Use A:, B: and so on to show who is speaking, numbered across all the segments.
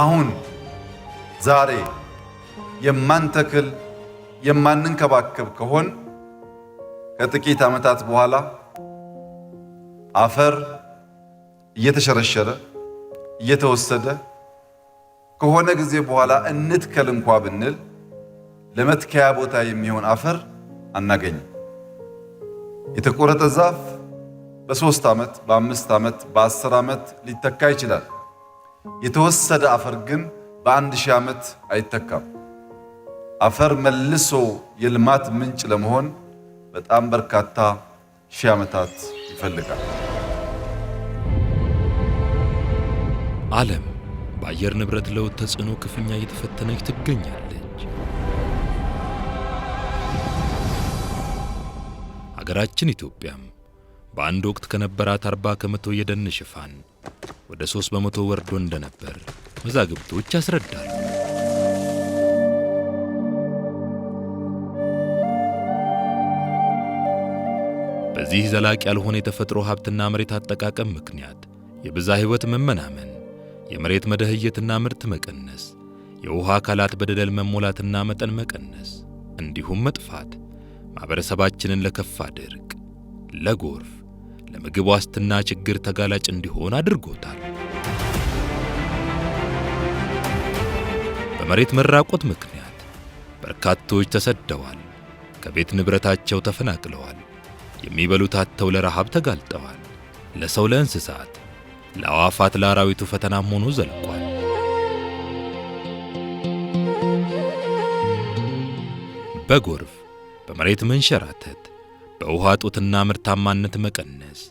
A: አሁን ዛሬ የማንተክል የማንንከባከብ ከሆን ከጥቂት ዓመታት በኋላ አፈር እየተሸረሸረ እየተወሰደ ከሆነ ጊዜ በኋላ እንትከል እንኳ ብንል ለመትከያ ቦታ የሚሆን አፈር አናገኝም። የተቆረጠ ዛፍ በ3 ዓመት፣ በ5 ዓመት፣ በ10 ዓመት ሊተካ ይችላል። የተወሰደ አፈር ግን በ1000 ዓመት አይተካም። አፈር መልሶ የልማት ምንጭ ለመሆን በጣም በርካታ ሺህ ዓመታት ይፈልጋል።
B: ዓለም በአየር ንብረት ለውጥ ተጽዕኖ ክፉኛ እየተፈተነች ትገኛለች። ሀገራችን ኢትዮጵያም በአንድ ወቅት ከነበራት 40 ከመቶ የደን ሽፋን ወደ 3 በመቶ ወርዶ እንደነበር መዛግብቶች ያስረዳሉ። በዚህ ዘላቂ ያልሆነ የተፈጥሮ ሀብትና መሬት አጠቃቀም ምክንያት የብዝሃ ሕይወት መመናመን፣ የመሬት መደህየትና ምርት መቀነስ፣ የውሃ አካላት በደለል መሞላትና መጠን መቀነስ እንዲሁም መጥፋት ማህበረሰባችንን ለከፋ ድርቅ፣ ለጎርፍ፣ ለምግብ ዋስትና ችግር ተጋላጭ እንዲሆን አድርጎታል። በመሬት መራቆት ምክንያት በርካቶች ተሰደዋል፣ ከቤት ንብረታቸው ተፈናቅለዋል፣ የሚበሉት አጥተው ለረሃብ ተጋልጠዋል። ለሰው፣ ለእንስሳት፣ ለአዋፋት፣ ለአራዊቱ ፈተናም ሆኖ ዘልቋል። በጎርፍ፣ በመሬት መንሸራተት፣ በውሃ እጦትና ምርታማነት መቀነስ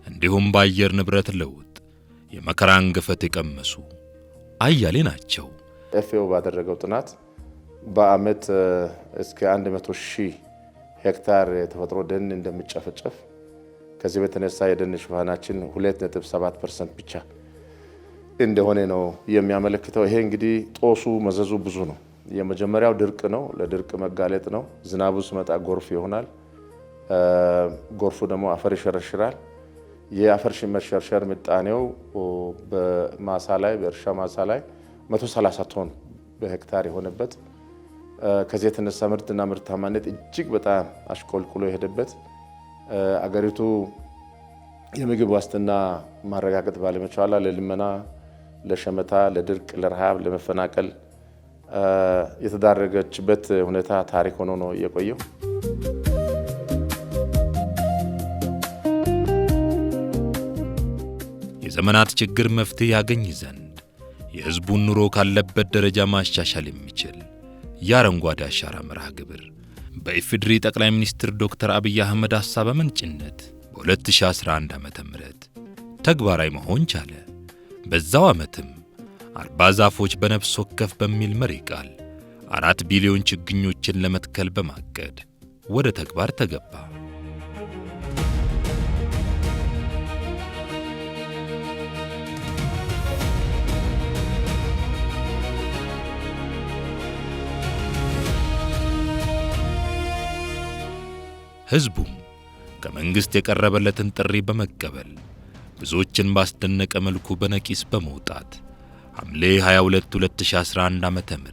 B: እንዲሁም በአየር ንብረት ለውጥ የመከራን ገፈት የቀመሱ አያሌ ናቸው።
C: ኤፍኤኦ ባደረገው ጥናት በአመት እስከ 100,000 ሄክታር የተፈጥሮ ደን እንደሚጨፈጨፍ፣ ከዚህ በተነሳ የደን ሽፋናችን 2.7% ብቻ እንደሆነ ነው የሚያመለክተው። ይሄ እንግዲህ ጦሱ መዘዙ ብዙ ነው። የመጀመሪያው ድርቅ ነው። ለድርቅ መጋለጥ ነው። ዝናቡ ሲመጣ ጎርፍ ይሆናል። ጎርፉ ደግሞ አፈር ይሸረሽራል። የአፈር መሸርሸር ምጣኔው በማሳ ላይ በእርሻ ማሳ ላይ 130 ቶን በሄክታር የሆነበት፣ ከዚህ የተነሳ ምርትና ምርታማነት እጅግ በጣም አሽቆልቁሎ የሄደበት፣ አገሪቱ የምግብ ዋስትና ማረጋገጥ ባለመቻሏ ለልመና፣ ለሸመታ፣ ለድርቅ፣ ለረሃብ፣ ለመፈናቀል የተዳረገችበት ሁኔታ ታሪክ ሆኖ ነው የቆየው።
B: የዘመናት ችግር መፍትሄ ያገኝ ዘንድ የሕዝቡን ኑሮ ካለበት ደረጃ ማሻሻል የሚችል የአረንጓዴ አሻራ መርሃ ግብር በኢፌዴሪ ጠቅላይ ሚኒስትር ዶክተር አብይ አህመድ ሐሳብ አመንጭነት በ2011 ዓ.ም ተግባራዊ መሆን ቻለ። በዛው ዓመትም 40 ዛፎች በነፍስ ወከፍ በሚል መሪ ቃል 4 ቢሊዮን ችግኞችን ለመትከል በማቀድ ወደ ተግባር ተገባ። ሕዝቡም ከመንግሥት የቀረበለትን ጥሪ በመቀበል ብዙዎችን ባስደነቀ መልኩ በነቂስ በመውጣት ሐምሌ 22 2011 ዓ.ም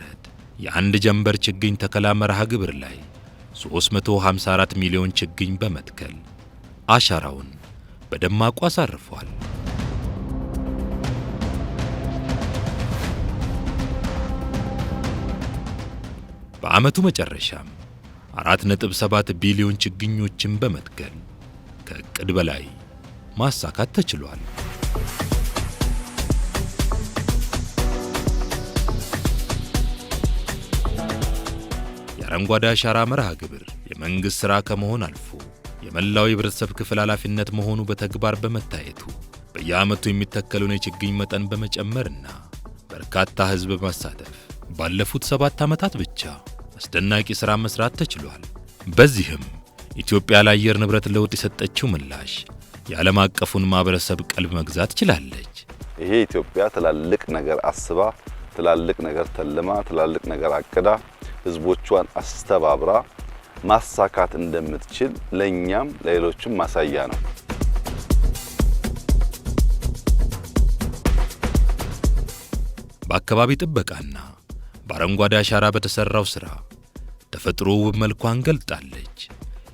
B: የአንድ ጀንበር ችግኝ ተከላ መርሃ ግብር ላይ 354 ሚሊዮን ችግኝ በመትከል አሻራውን በደማቁ አሳርፏል። በዓመቱ መጨረሻም 4.7 ቢሊዮን ችግኞችን በመትከል ከዕቅድ በላይ ማሳካት ተችሏል። የአረንጓዴ አሻራ መርሃ ግብር የመንግሥት ሥራ ከመሆን አልፎ የመላው የህብረተሰብ ክፍል ኃላፊነት መሆኑ በተግባር በመታየቱ በየዓመቱ የሚተከለውን የችግኝ መጠን በመጨመርና በርካታ ሕዝብ በማሳተፍ ባለፉት 7 ዓመታት ብቻ አስደናቂ ሥራ መስራት ተችሏል። በዚህም ኢትዮጵያ ለአየር ንብረት ለውጥ የሰጠችው ምላሽ የዓለም አቀፉን ማህበረሰብ ቀልብ መግዛት ችላለች።
D: ይሄ ኢትዮጵያ ትላልቅ ነገር አስባ፣ ትላልቅ ነገር ተልማ፣ ትላልቅ ነገር አቅዳ ህዝቦቿን አስተባብራ ማሳካት እንደምትችል ለኛም ለሌሎችም ማሳያ ነው።
B: በአካባቢ ጥበቃና በአረንጓዴ አሻራ በተሰራው ሥራ ተፈጥሮ ውብ መልኳን ገልጣለች።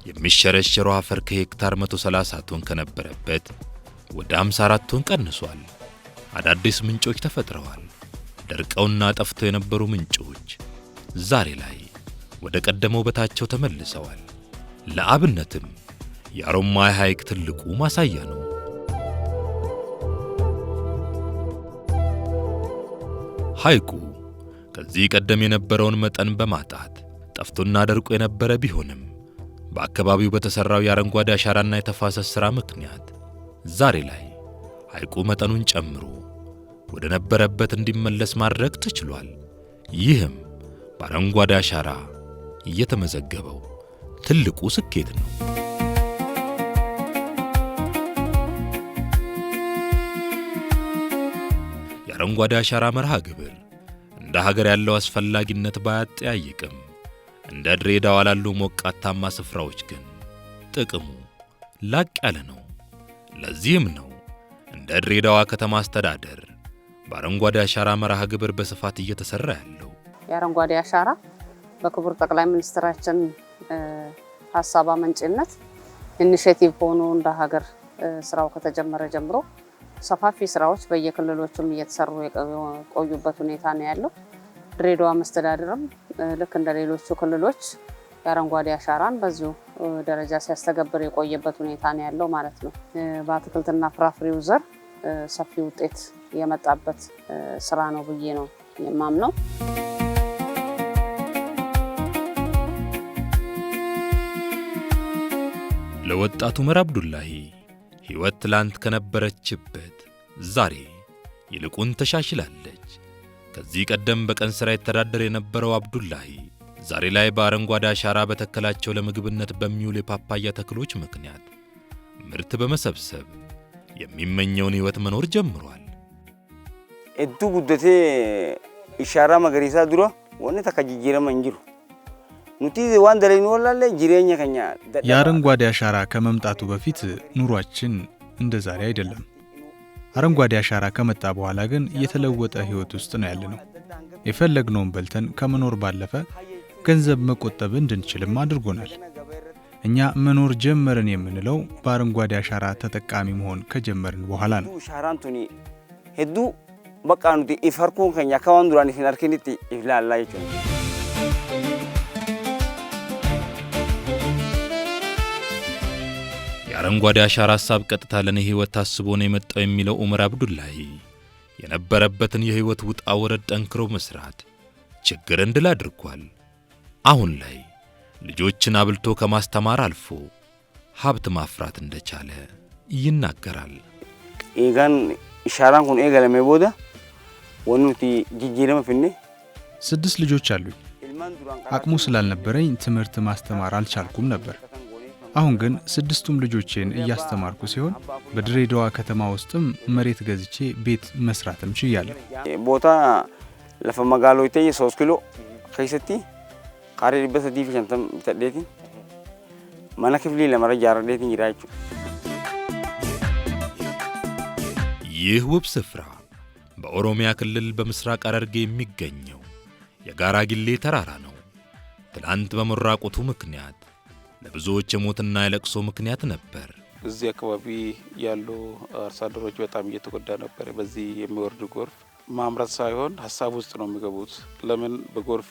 B: የሚሸረሸረው አፈር ከሄክታር 130 ቶን ከነበረበት ወደ 54 ቶን ቀንሷል። አዳዲስ ምንጮች ተፈጥረዋል። ደርቀውና ጠፍተው የነበሩ ምንጮች ዛሬ ላይ ወደ ቀደመው ውበታቸው ተመልሰዋል። ለአብነትም የአሮማይ ሐይቅ ትልቁ ማሳያ ነው። ሐይቁ ከዚህ ቀደም የነበረውን መጠን በማጣት ጠፍቶና ደርቆ የነበረ ቢሆንም በአካባቢው በተሰራው የአረንጓዴ አሻራና የተፋሰስ ሥራ ምክንያት ዛሬ ላይ ሐይቁ መጠኑን ጨምሮ ወደ ነበረበት እንዲመለስ ማድረግ ተችሏል። ይህም በአረንጓዴ አሻራ እየተመዘገበው ትልቁ ስኬት ነው። የአረንጓዴ አሻራ መርሃ ግብር እንደ ሀገር ያለው አስፈላጊነት ባያጠያይቅም እንደ ድሬዳዋ ላሉ ሞቃታማ ስፍራዎች ግን ጥቅሙ ላቅ ያለ ነው። ለዚህም ነው እንደ ድሬዳዋ ከተማ አስተዳደር በአረንጓዴ አሻራ መርሃ ግብር በስፋት እየተሰራ ያለው።
E: የአረንጓዴ አሻራ በክቡር ጠቅላይ ሚኒስትራችን ሐሳብ አመንጭነት ኢኒሼቲቭ ሆኖ እንደ ሀገር ስራው ከተጀመረ ጀምሮ ሰፋፊ ስራዎች በየክልሎችም እየተሰሩ የቆዩበት ሁኔታ ነው ያለው። ድሬዳዋ መስተዳድርም ልክ እንደ ሌሎቹ ክልሎች የአረንጓዴ አሻራን በዚሁ ደረጃ ሲያስተገብር የቆየበት ሁኔታ ነው ያለው ማለት ነው። በአትክልትና ፍራፍሬው ዘር ሰፊ ውጤት የመጣበት ስራ ነው ብዬ ነው የማምነው።
B: ለወጣቱ ዑመር አብዱላሂ ሕይወት ትላንት ከነበረችበት ዛሬ ይልቁን ተሻሽላለች። ከዚህ ቀደም በቀን ሥራ የተዳደረ የነበረው አብዱላሂ ዛሬ ላይ በአረንጓዴ አሻራ በተከላቸው ለምግብነት በሚውል የፓፓያ ተክሎች ምክንያት ምርት በመሰብሰብ የሚመኘውን ሕይወት መኖር ጀምሯል።
F: እዱ ጉደቴ ኢሻራ መገሪሳ ድሮ ወነ ተከጅጅረ መንጅሩ ኑቲ ዋን ደለኝ ወላለ ጅሬኛ ከኛ
G: የአረንጓዴ አሻራ ከመምጣቱ በፊት ኑሯችን እንደ ዛሬ አይደለም። አረንጓዴ አሻራ ከመጣ በኋላ ግን የተለወጠ ሕይወት ውስጥ ነው ያለነው። የፈለግነውን በልተን ከመኖር ባለፈ ገንዘብ መቆጠብ እንድንችልም አድርጎናል። እኛ መኖር ጀመርን የምንለው በአረንጓዴ አሻራ ተጠቃሚ መሆን ከጀመርን በኋላ ነው።
F: ሻራንቱኒ ሄዱ በቃ ኑቲ ኢፈርኩን ከኛ ከዋንዱራን ሲናርኪኒቲ ይፍላላ ይችላል።
B: የአረንጓዴ አሻራ ሐሳብ ቀጥታ ለኔ ሕይወት ታስቦ ነው የመጣው የሚለው ዑመር አብዱላሂ የነበረበትን የሕይወት ውጣ ወረድ ጠንክሮ መስራት ችግርን ድል አድርጓል። አሁን ላይ ልጆችን አብልቶ ከማስተማር አልፎ ሀብት ማፍራት እንደቻለ ይናገራል።
F: ኢጋን ኢሻራን ኩን ኤገለሜ ቦዳ ወኑቲ ጂጂረም ፍኔ
G: 6 ልጆች አሉኝ። አቅሙ ስላልነበረኝ ትምህርት ማስተማር አልቻልኩም ነበር። አሁን ግን 6ቱም ልጆቼን እያስተማርኩ ሲሆን በድሬዳዋ ከተማ ውስጥም መሬት ገዝቼ ቤት መስራትም ችያለሁ።
F: ቦታ ለፈመጋሎይቴ 3 ኪሎ ከይሰቲ ካሬ ዲበተ ዲቪ ሸንተም ተደቲ ማና ክፍሊ ለመረጃ አረዴት ይራይቹ።
B: ይህ ውብ ስፍራ በኦሮሚያ ክልል በምስራቅ ሐረርጌ የሚገኘው የጋራ ጊሌ ተራራ ነው። ትላንት በመራቆቱ ምክንያት ለብዙዎች የሞትና የለቅሶ ምክንያት ነበር።
H: እዚህ አካባቢ ያሉ አርሶ አደሮች በጣም እየተጎዳ ነበር። በዚህ የሚወርድ ጎርፍ ማምረት ሳይሆን ሀሳብ ውስጥ ነው የሚገቡት። ለምን በጎርፍ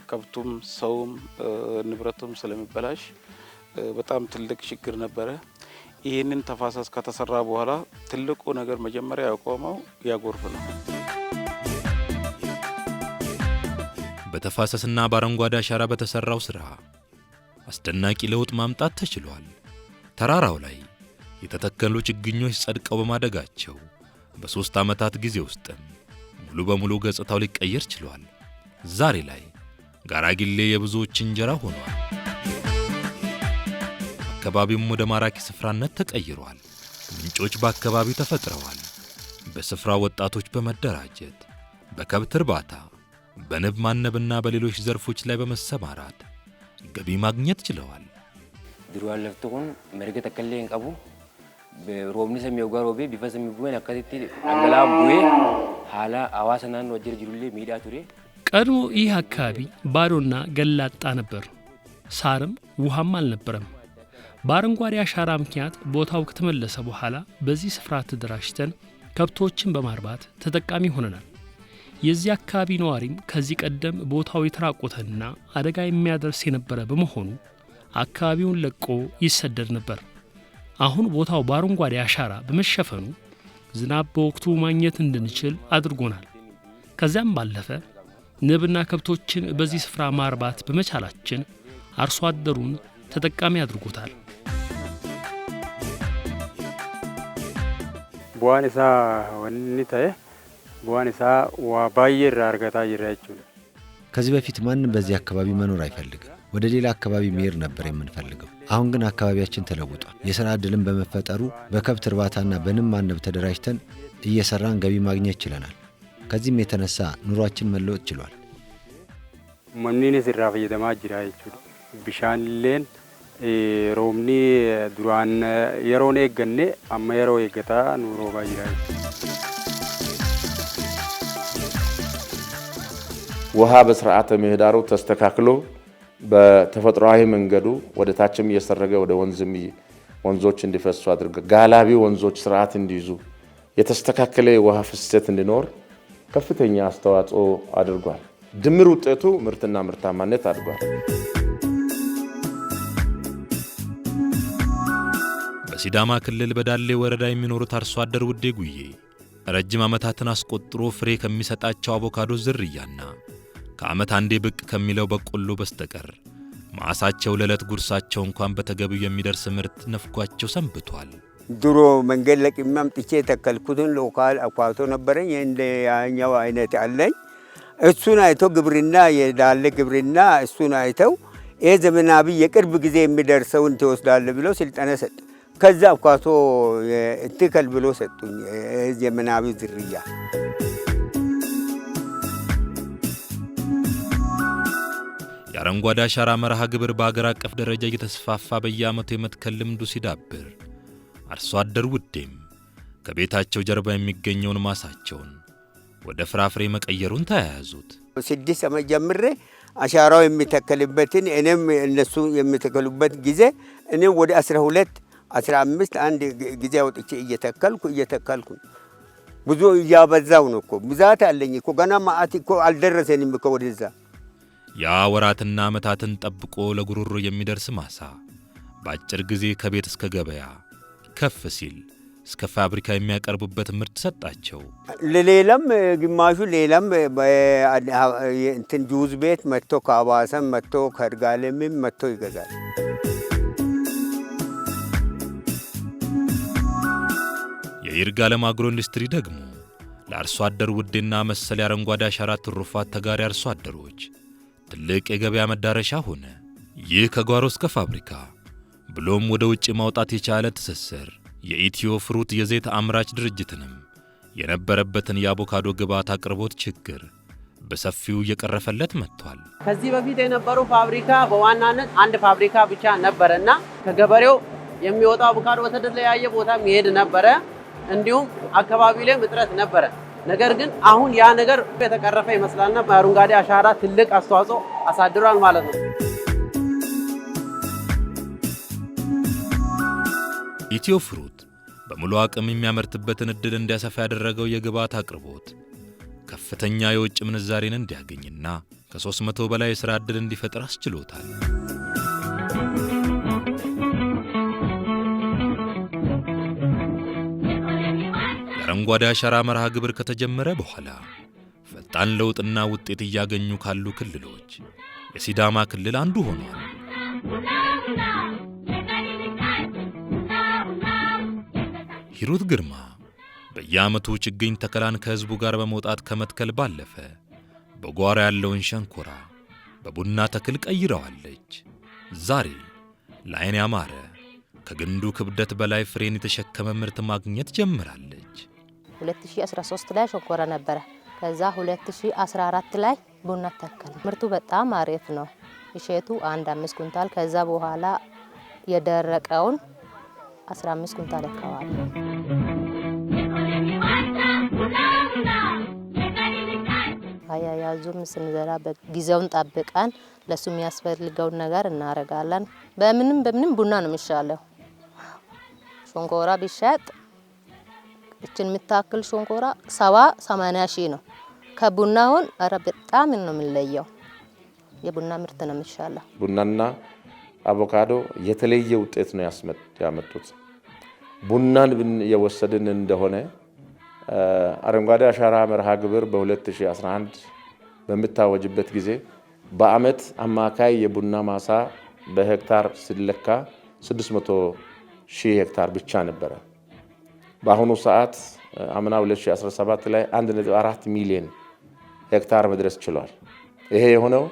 H: ከብቱም ሰውም ንብረቱም ስለሚበላሽ በጣም ትልቅ ችግር ነበረ። ይህንን ተፋሰስ ከተሰራ በኋላ ትልቁ ነገር መጀመሪያ ያቆመው ያ ጎርፍ ነው።
B: በተፋሰስና በአረንጓዴ አሻራ በተሰራው ሥራ አስደናቂ ለውጥ ማምጣት ተችሏል። ተራራው ላይ የተተከሉ ችግኞች ጸድቀው በማደጋቸው በ3 ዓመታት ጊዜ ውስጥም ሙሉ በሙሉ ገጽታው ሊቀየር ችሏል። ዛሬ ላይ ጋራ ጊሌ የብዙዎች እንጀራ ሆኗል። አካባቢውም ወደ ማራኪ ስፍራነት ተቀይሯል። ምንጮች በአካባቢው ተፈጥረዋል። በስፍራው ወጣቶች በመደራጀት በከብት እርባታ፣ በንብ ማነብና በሌሎች ዘርፎች ላይ በመሰማራት ገቢ ማግኘት ችለዋል።
I: ድሮዋን ለፍቶን መርገ ተከለኝ ቀቡ በሮብኒ ሰሚው ጋር ወቤ ቢፈሰም ቢሆን አካቲቲ አንገላ ቡዬ ሀላ አዋሰናን ወጀር ጅሩሌ ሜዳ ቱሬ
J: ቀድሞ ይህ አካባቢ ባዶና ገላጣ ነበር። ሳርም ውሃም አልነበረም። በአረንጓዴ አሻራ ምክንያት ቦታው ከተመለሰ በኋላ በዚህ ስፍራ ተደራጅተን ከብቶችን በማርባት ተጠቃሚ ሆነናል። የዚህ አካባቢ ነዋሪም ከዚህ ቀደም ቦታው የተራቆተና አደጋ የሚያደርስ የነበረ በመሆኑ አካባቢውን ለቆ ይሰደድ ነበር። አሁን ቦታው በአረንጓዴ አሻራ በመሸፈኑ ዝናብ በወቅቱ ማግኘት እንድንችል አድርጎናል። ከዚያም ባለፈ ንብና ከብቶችን በዚህ ስፍራ ማርባት በመቻላችን አርሶ አደሩን ተጠቃሚ አድርጎታል።
K: ቡዋንሳ ወንኒታዬ ቡዋንሳ ዋባየር አርጋታ ይራችሁ።
L: ከዚህ በፊት ማንም በዚህ አካባቢ መኖር አይፈልግም። ወደ ሌላ አካባቢ መሄድ ነበር የምንፈልገው። አሁን ግን አካባቢያችን ተለውጧል። የሥራ ዕድልን በመፈጠሩ በከብት እርባታና በንብ ማነብ ተደራጅተን እየሰራን ገቢ ማግኘት ችለናል። ከዚህም የተነሳ ኑሯችን መለወጥ ችሏል።
K: መኒኔ ሲራፍ እየተማ ጅራችሁ ቢሻንሌን ሮምኒ ዱራን የሮኔ ገኔ አማ የሮ የገታ ኑሮ ባይራይ
C: ውሃ በስርዓተ ምህዳሩ ተስተካክሎ በተፈጥሯዊ መንገዱ ወደ ታችም እየሰረገ ወደ ወንዞች እንዲፈሱ አድርገ ጋላቢ ወንዞች ስርዓት እንዲይዙ የተስተካከለ ውሃ ፍሰት እንዲኖር ከፍተኛ አስተዋጽኦ አድርጓል። ድምር ውጤቱ ምርትና ምርታማነት አድርጓል።
B: በሲዳማ ክልል በዳሌ ወረዳ የሚኖሩት አርሶ አደር ውዴ ጉዬ ረጅም ዓመታትን አስቆጥሮ ፍሬ ከሚሰጣቸው አቮካዶ ዝርያና ከዓመት አንዴ ብቅ ከሚለው በቆሎ በስተቀር ማሳቸው ለዕለት ጉርሳቸው እንኳን በተገቢው የሚደርስ ምርት ነፍጓቸው ሰንብቷል።
F: ድሮ መንገድ ለቅሜ አምጥቼ የተከልኩትን ሎካል አኳቶ ነበረኝ። እንደ ያኛው አይነት አለኝ። እሱን አይቶ ግብርና የዳሌ ግብርና እሱን አይተው ይሄ ዘመናዊ የቅርብ ጊዜ የሚደርሰውን ትወስዳለህ ብለው ስልጠና ሰጡ። ከዛ አኳቶ እትከል ብሎ ሰጡኝ ዘመናዊ ዝርያ።
B: የአረንጓዴ አሻራ መርሃ ግብር በአገር አቀፍ ደረጃ እየተስፋፋ በየዓመቱ የመትከል ልምዱ ሲዳብር አርሶ አደር ውዴም ከቤታቸው ጀርባ የሚገኘውን ማሳቸውን ወደ ፍራፍሬ መቀየሩን ተያያዙት።
F: 6 ዓመት ጀምሬ አሻራው የሚተከልበትን እኔም እነሱ የሚተከሉበት ጊዜ እኔም ወደ 12-15 አንድ ጊዜ ወጥቼ እየተከልኩ ብዙ እያበዛው ነው እኮ ብዛት አለኝ እኮ ገና ማአት እኮ አልደረሰንም እኮ ወደዛ።
B: ያ ወራትና ዓመታትን ጠብቆ ለጉሮሮ የሚደርስ ማሳ በአጭር ጊዜ ከቤት እስከ ገበያ ከፍ ሲል እስከ ፋብሪካ የሚያቀርቡበት ምርት ሰጣቸው።
F: ለሌላም ግማሹ ሌላም እንትን ጁዝ ቤት መጥቶ ከአባሰም መጥቶ ከርጋለምም መጥቶ ይገዛል።
B: የይርጋለም አግሮ ኢንዱስትሪ ደግሞ ለአርሶ አደር ውዴና መሰል የአረንጓዴ አሻራ ትሩፋት ተጋሪ አርሶ አደሮች ትልቅ የገበያ መዳረሻ ሆነ። ይህ ከጓሮ እስከ ፋብሪካ ብሎም ወደ ውጭ ማውጣት የቻለ ትስስር የኢትዮ ፍሩት የዘይት አምራች ድርጅትንም የነበረበትን የአቮካዶ ግብዓት አቅርቦት ችግር በሰፊው እየቀረፈለት መጥቷል።
M: ከዚህ በፊት የነበረው ፋብሪካ በዋናነት አንድ ፋብሪካ ብቻ ነበረና ከገበሬው የሚወጣው አቮካዶ ወደተለያየ ቦታ የሚሄድ ነበረ። እንዲሁም አካባቢ ላይ እጥረት ነበረ። ነገር ግን አሁን ያ ነገር የተቀረፈ ይመስላልና በአረንጓዴ አሻራ ትልቅ አስተዋጽኦ አሳድሯል ማለት ነው።
B: ኢትዮ ፍሩት በሙሉ አቅም የሚያመርትበትን እድል እንዲያሰፋ ያደረገው የግብዓት አቅርቦት ከፍተኛ የውጭ ምንዛሬን እንዲያገኝና ከ300 በላይ የሥራ ዕድል እንዲፈጥር አስችሎታል። የአረንጓዴ አሻራ መርሃ ግብር ከተጀመረ በኋላ ፈጣን ለውጥና ውጤት እያገኙ ካሉ ክልሎች የሲዳማ ክልል አንዱ ሆኗል። ሂሩት ግርማ በየዓመቱ ችግኝ ተከላን ከሕዝቡ ጋር በመውጣት ከመትከል ባለፈ በጓሮ ያለውን ሸንኮራ በቡና ተክል ቀይረዋለች። ዛሬ ለዓይን ያማረ ከግንዱ ክብደት በላይ ፍሬን የተሸከመ ምርት ማግኘት ጀምራለች።
N: 2013 ላይ ሸንኮራ ነበረ። ከዛ 2014 ላይ ቡና ተከል። ምርቱ በጣም አሪፍ ነው። እሸቱ 5 ኩንታል፣ ከዛ በኋላ የደረቀውን 15 ኩንታል አካባቢ። አያያዙም ስንዘራ በጊዜውን ጠብቀን ለሱ የሚያስፈልገውን ነገር እናረጋለን። በምንም ቡና ነው የሚሻለው። ሾንኮራ ቢሸጥ እችን የምታክል ሾንኮራ 70-80 ሺህ ነው። ከቡናውን ኧረ በጣም ነው የሚለየው። የቡና ምርት ነው የሚሻለው።
C: ቡናና አቮካዶ የተለየ ውጤት ነው ያመጡት። ቡናን የወሰድን እንደሆነ አረንጓዴ አሻራ መርሃ ግብር በ2011 በሚታወጅበት ጊዜ በአመት አማካይ የቡና ማሳ በሄክታር ሲለካ 600 ሺህ ሄክታር ብቻ ነበረ። በአሁኑ ሰዓት አምና 2017 ላይ 1.4 ሚሊዮን ሄክታር መድረስ ችሏል። ይሄ የሆነው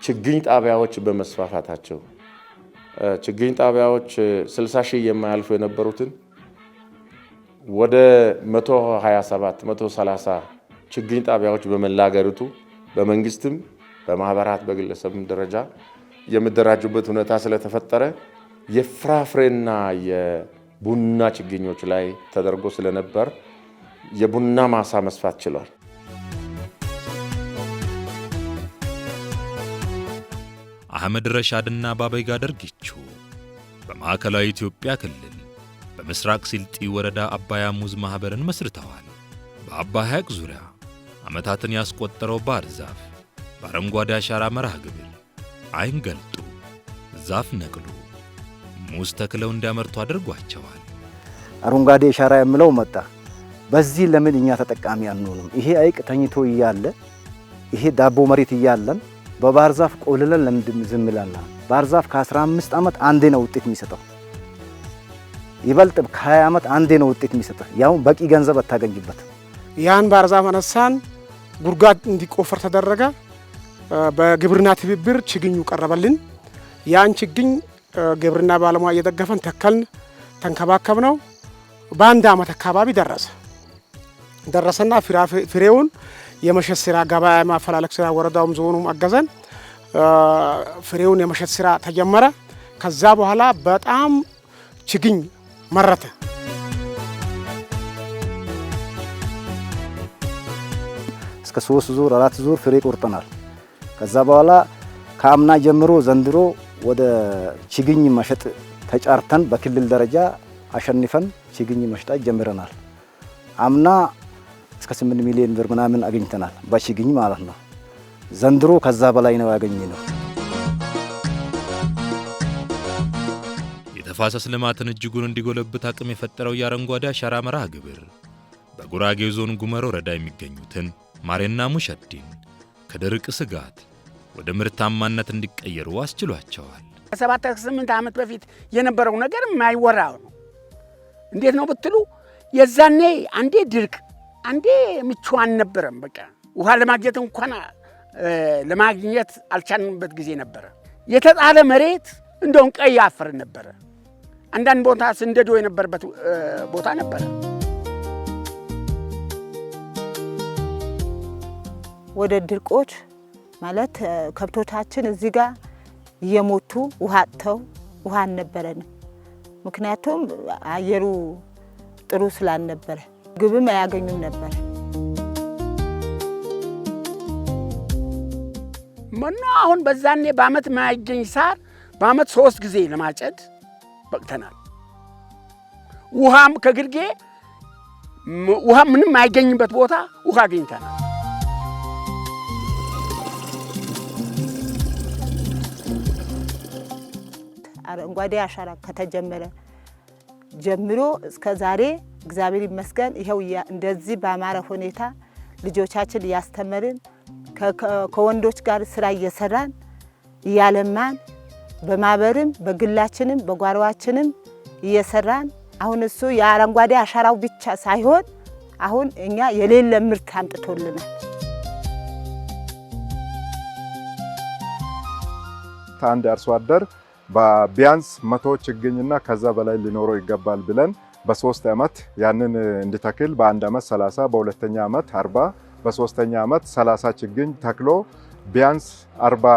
C: ችግኝ ጣቢያዎች በመስፋፋታቸው ችግኝ ጣቢያዎች 60 ሺህ የማያልፉ የነበሩትን ወደ 127 130 ችግኝ ጣቢያዎች በመላገርቱ በመንግስትም በማህበራት በግለሰብም ደረጃ የሚደራጁበት ሁኔታ ስለተፈጠረ የፍራፍሬና የቡና ችግኞች ላይ ተደርጎ ስለነበር የቡና ማሳ መስፋት ችሏል።
B: አህመድ ረሻድና ባበይጋ ደርጊቹ በማዕከላዊ ኢትዮጵያ ክልል በምስራቅ ስልጢ ወረዳ አባያ ሙዝ ማህበርን መስርተዋል። በአባይ ሐይቅ ዙሪያ ዓመታትን ያስቆጠረው ባህር ዛፍ በአረንጓዴ አሻራ መርሃ ግብር አይን ገልጡ ዛፍ ነቅሉ ሙዝ ተክለው እንዲያመርቱ አድርጓቸዋል።
O: አረንጓዴ አሻራ የሚለው መጣ። በዚህ ለምን እኛ ተጠቃሚ አንሆንም? ይሄ ሐይቅ ተኝቶ እያለ ይሄ ዳቦ መሬት እያለን በባህር ዛፍ ቆልለን ለምንድን ዝም ብለናል? ባህር ዛፍ ከ15 ዓመት አንዴ ነው ውጤት የሚሰጠው። ይበልጥ ከ20 ዓመት አንዴ ነው ውጤት የሚሰጠው። ያው በቂ ገንዘብ አታገኝበት።
P: ያን ባህር ዛፍ አነሳን፣ ጉድጓድ እንዲቆፈር ተደረገ። በግብርና ትብብር ችግኙ ቀረበልን። ያን ችግኝ ግብርና ባለሙያ እየደገፈን ተከልን፣ ተንከባከብነው። በአንድ ዓመት አካባቢ ደረሰና ፍሬውን የመሸጥ ስራ ገበያ ማፈላለግ ስራ ወረዳውም ዞኑም አገዘን። ፍሬውን የመሸጥ ስራ ተጀመረ። ከዛ በኋላ በጣም ችግኝ መረተ።
O: እስከ 3 ዙር 4 ዙር ፍሬ ቆርጠናል። ከዛ በኋላ ከአምና ጀምሮ ዘንድሮ ወደ ችግኝ መሸጥ ተጫርተን በክልል ደረጃ አሸንፈን ችግኝ መሽጣት ጀምረናል። አምና እስከ 8 ሚሊዮን ብር ምናምን አግኝተናል በችግኝ ማለት ነው። ዘንድሮ ከዛ በላይ ነው ያገኘነው።
B: የተፋሰስ ልማትን እጅጉን እንዲጎለብት አቅም የፈጠረው የአረንጓዴ አሻራ መርሃ ግብር በጉራጌ ዞን ጉመር ወረዳ የሚገኙትን ማሬና ሙሸዲን ከድርቅ ስጋት ወደ ምርታማነት እንዲቀየሩ አስችሏቸዋል።
Q: ከ7-8 ዓመት በፊት የነበረው ነገር የማይወራ ነው። እንዴት ነው ብትሉ የዛኔ አንዴ ድርቅ አንዴ ምቹ አልነበረም። በቃ ውሃ ለማግኘት እንኳን ለማግኘት አልቻልንበት ጊዜ ነበረ። የተጣለ መሬት እንደውን ቀይ አፈር ነበረ። አንዳንድ ቦታ ስንደዶ የነበረበት ቦታ ነበረ።
R: ወደ ድርቆች ማለት ከብቶቻችን እዚህ ጋር እየሞቱ ውሃ አጥተው ውሃ አልነበረንም። ምክንያቱም አየሩ ጥሩ ስላልነበረ ግብም አያገኙም ነበር።
Q: መኖ አሁን በዛኔ በአመት ማይገኝ ሳር በአመት 3 ጊዜ ለማጨድ በቅተናል። ውሃም ከግርጌ ውሃ ምንም ማይገኝበት ቦታ ውሃ አግኝተናል።
R: አረንጓዴ አሻራ ከተጀመረ ጀምሮ እስከ ዛሬ እግዚአብሔር ይመስገን ይሄው እንደዚህ በአማረ ሁኔታ ልጆቻችን እያስተመርን ከወንዶች ጋር ስራ እየሰራን እያለማን በማህበርም በግላችንም በጓሮአችንም እየሰራን አሁን እሱ የአረንጓዴ አሻራው ብቻ ሳይሆን አሁን እኛ የሌለ ምርት አምጥቶልናል።
S: አንድ አርሶ አደር በቢያንስ 100 ችግኝና ከዛ በላይ ሊኖረው ይገባል ብለን በ3 ዓመት ያንን እንዲተክል በአንድ ዓመት 30 በሁለተኛ ዓመት 40 በሶስተኛ ዓመት 30 ችግኝ ተክሎ ቢያንስ 40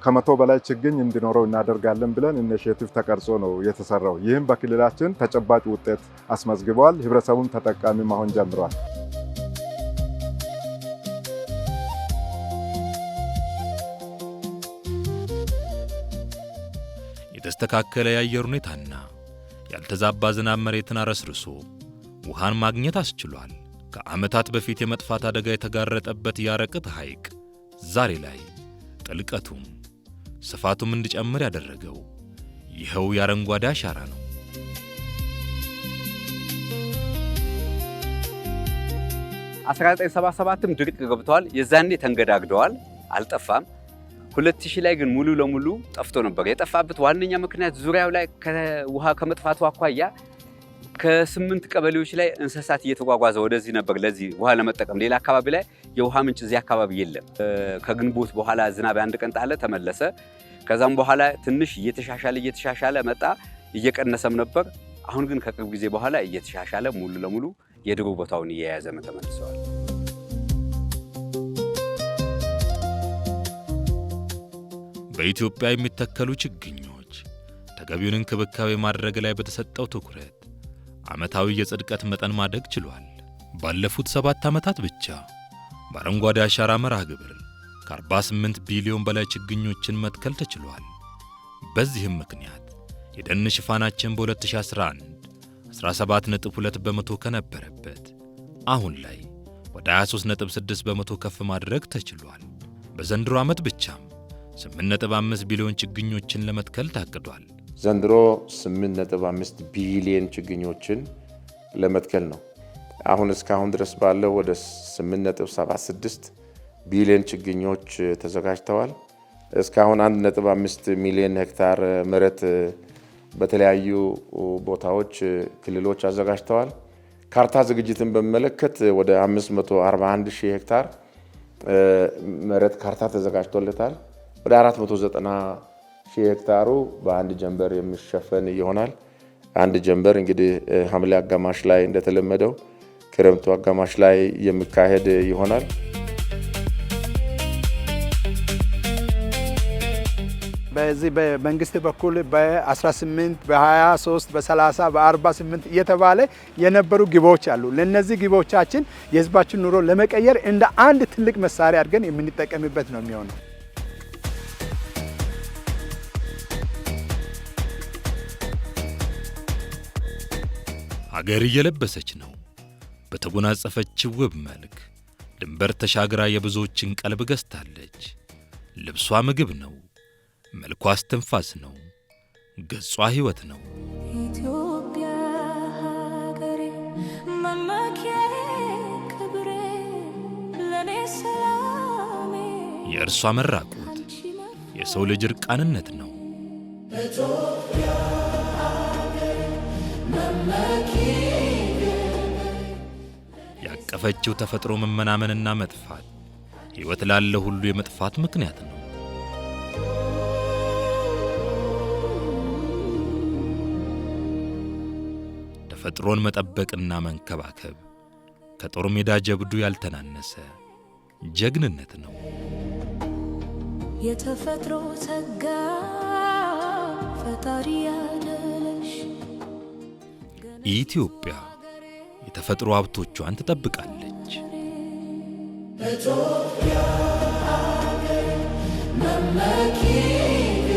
S: ከመቶ በላይ ችግኝ እንዲኖረው እናደርጋለን ብለን ኢኒሼቲቭ ተቀርጾ ነው የተሰራው። ይህም በክልላችን ተጨባጭ ውጤት አስመዝግቧል። ህብረተሰቡም ተጠቃሚ መሆን ጀምሯል።
B: የተስተካከለ የአየር ሁኔታና ያልተዛባ ዝናብ መሬትን አረስርሶ ውሃን ማግኘት አስችሏል። ከዓመታት በፊት የመጥፋት አደጋ የተጋረጠበት ያረቅት ሐይቅ ዛሬ ላይ ጥልቀቱም ስፋቱም እንዲጨምር ያደረገው ይኸው የአረንጓዴ አሻራ ነው።
T: 1977ም ድርቅ ገብቷል። የዛኔ ተንገዳግደዋል፣ አልጠፋም። 2000 ላይ ግን ሙሉ ለሙሉ ጠፍቶ ነበር። የጠፋበት ዋነኛ ምክንያት ዙሪያው ላይ ከውሃ ከመጥፋቱ አኳያ ከ8 ቀበሌዎች ላይ እንስሳት እየተጓጓዘ ወደዚህ ነበር ለዚህ ውሃ ለመጠቀም። ሌላ አካባቢ ላይ የውሃ ምንጭ እዚህ አካባቢ የለም። ከግንቦት በኋላ ዝናብ አንድ ቀን ጣለ፣ ተመለሰ። ከዛም በኋላ ትንሽ እየተሻሻለ መጣ፣ እየቀነሰም ነበር። አሁን ግን ከቅርብ ጊዜ በኋላ እየተሻሻለ ሙሉ ለሙሉ የድሮ ቦታውን እየያዘ ተመልሰዋል።
B: በኢትዮጵያ የሚተከሉ ችግኞች ተገቢውን እንክብካቤ ማድረግ ላይ በተሰጠው ትኩረት ዓመታዊ የጽድቀት መጠን ማደግ ችሏል። ባለፉት 7 ዓመታት ብቻ በአረንጓዴ አሻራ መርሃ ግብር ከ48 ቢሊዮን በላይ ችግኞችን መትከል ተችሏል። በዚህም ምክንያት የደን ሽፋናችን በ2011 17.2 በመቶ ከነበረበት አሁን ላይ ወደ 23.6 በመቶ ከፍ ማድረግ ተችሏል። በዘንድሮ ዓመት ብቻም 8.5 ቢሊዮን ችግኞችን ለመትከል ታቅዷል።
C: ዘንድሮ 8.5 ቢሊዮን ችግኞችን ለመትከል ነው። አሁን እስካሁን ድረስ ባለው ወደ 8.76 ቢሊዮን ችግኞች ተዘጋጅተዋል። እስካሁን 1.5 ሚሊዮን ሄክታር መሬት በተለያዩ ቦታዎች ክልሎች አዘጋጅተዋል። ካርታ ዝግጅትን በመለከት ወደ 541 ሺህ ሄክታር መሬት ካርታ ተዘጋጅቶለታል። ወደ 490 ሺህ ሄክታሩ በአንድ ጀንበር የሚሸፈን ይሆናል። አንድ ጀንበር እንግዲህ ሐምሌ አጋማሽ ላይ እንደተለመደው ክረምቱ አጋማሽ ላይ የሚካሄድ ይሆናል።
U: በዚህ በመንግስት በኩል በ18 በ23 በ30 በ48 እየተባለ የነበሩ ግቦች አሉ። ለነዚህ ግቦቻችን የህዝባችን ኑሮ ለመቀየር እንደ አንድ ትልቅ መሳሪያ አድርገን የምንጠቀምበት ነው የሚሆነው።
B: አገር እየለበሰች ነው። በተጎናጸፈችው ውብ መልክ ድንበር ተሻግራ የብዙዎችን ቀልብ ገዝታለች። ልብሷ ምግብ ነው፣ መልኳ እስትንፋስ ነው፣ ገጿ ሕይወት ነው።
V: ኢትዮጵያ ሀገሬ መመኪያዬ ክብሬ ለኔ ሰላሜ።
B: የእርሷ መራቆት የሰው ልጅ እርቃንነት ነው።
V: ኢትዮጵያ ሀገሬ መመኪያዬ
B: ያቀፈችው ተፈጥሮ መመናመንና መጥፋት ሕይወት ላለ ሁሉ የመጥፋት ምክንያት ነው። ተፈጥሮን መጠበቅና መንከባከብ ከጦር ሜዳ ጀብዱ ያልተናነሰ ጀግንነት ነው።
V: የተፈጥሮ ጸጋ ፈጣሪ ያደለሽ
B: ኢትዮጵያ የተፈጥሮ ሀብቶቿን ትጠብቃለች።
V: ኢትዮጵያ ሀገሬ መመኪያዬ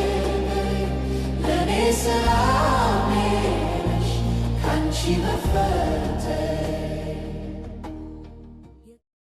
V: ለኔ ሰላሜ ነሽ ካንቺ መፈር